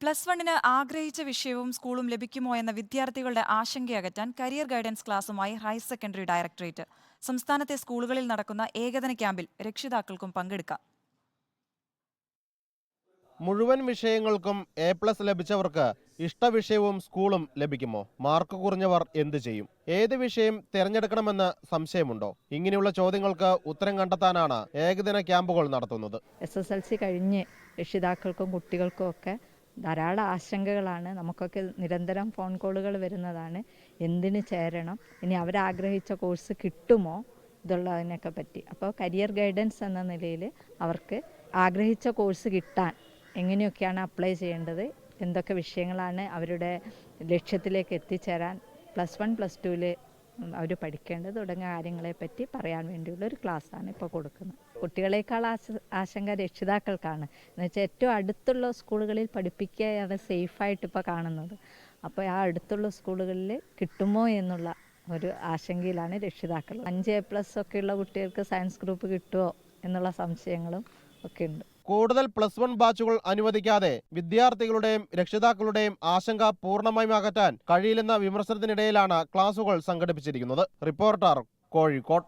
Plus വണ്ണിന് ആഗ്രഹിച്ച വിഷയവും സ്കൂളും ലഭിക്കുമോ എന്ന വിദ്യാർത്ഥികളുടെ ആശങ്കയകറ്റാൻ കരിയർ ഗൈഡൻസ് ക്ലാസുമായി ഹയർ സെക്കൻഡറി ഡയറക്ടറേറ്റ്. സംസ്ഥാനത്തെ സ്കൂളുകളിൽ നടക്കുന്ന ഏകദിന ക്യാമ്പിൽ രക്ഷിതാക്കൾക്കും പങ്കെടുക്കാം. മുഴുവൻ വിഷയങ്ങൾക്കും A+ ലഭിച്ചവർക്ക് ഇഷ്ടവിഷയവും സ്കൂളും ലഭിക്കുമോ? മാർക്ക് കുറഞ്ഞവർ എന്ത് ചെയ്യും? ഏത് വിഷയം തിരഞ്ഞെടുക്കണമെന്ന് സംശയമുണ്ടോ? ഇങ്ങനെയുള്ള ചോദ്യങ്ങൾക്ക് ഉത്തരം കണ്ടെത്താനാണ് ഏകദിന ക്യാമ്പുകൾ നടത്തുന്നത്. SSLC കഴിഞ്ഞ് രക്ഷിതാക്കൾക്കും കുട്ടികൾക്കും ഒക്കെ ധാരാളം ആശങ്കകളാണ്. നമുക്കൊക്കെ നിരന്തരം ഫോൺ കോളുകൾ വരുന്നതാണ്. എന്തിന് ചേരണം, ഇനി അവരാഗ്രഹിച്ച കോഴ്സ് കിട്ടുമോ ഇതുള്ളതിനൊക്കെ പറ്റി. അപ്പോൾ കരിയർ ഗൈഡൻസ് എന്ന നിലയിൽ അവർക്ക് ആഗ്രഹിച്ച കോഴ്സ് കിട്ടാൻ എങ്ങനെയൊക്കെയാണ് അപ്ലൈ ചെയ്യേണ്ടത്, എന്തൊക്കെ വിഷയങ്ങളാണ് അവരുടെ ലക്ഷ്യത്തിലേക്ക് എത്തിച്ചേരാൻ +1 +2 അവർ പഠിക്കേണ്ടത് തുടങ്ങിയ കാര്യങ്ങളെപ്പറ്റി പറയാൻ വേണ്ടിയുള്ള ഒരു ക്ലാസ്സാണ് ഇപ്പോൾ കൊടുക്കുന്നത്. കുട്ടികളെക്കാൾ ആശങ്ക രക്ഷിതാക്കൾക്കാണ്. എന്നുവെച്ചാൽ ഏറ്റവും അടുത്തുള്ള സ്കൂളുകളിൽ പഠിപ്പിക്കുകയാണ് സേഫായിട്ട് ഇപ്പോൾ കാണുന്നത്. അപ്പോൾ ആ അടുത്തുള്ള സ്കൂളുകളിൽ കിട്ടുമോ എന്നുള്ള ഒരു ആശങ്കയിലാണ് രക്ഷിതാക്കൾ. 5A+ ഒക്കെയുള്ള കുട്ടികൾക്ക് സയൻസ് ഗ്രൂപ്പ് കിട്ടുമോ എന്നുള്ള സംശയങ്ങളും ഒക്കെ ഉണ്ട്. കൂടുതൽ +1 ബാച്ചുകൾ അനുവദിക്കാതെ വിദ്യാർത്ഥികളുടെയും രക്ഷിതാക്കളുടെയും ആശങ്ക പൂർണ്ണമായും അകറ്റാൻ കഴിയില്ലെന്ന വിമർശനത്തിനിടയിലാണ് ക്ലാസുകൾ സംഘടിപ്പിച്ചിരിക്കുന്നത്. റിപ്പോർട്ടർ, കോഴിക്കോട്.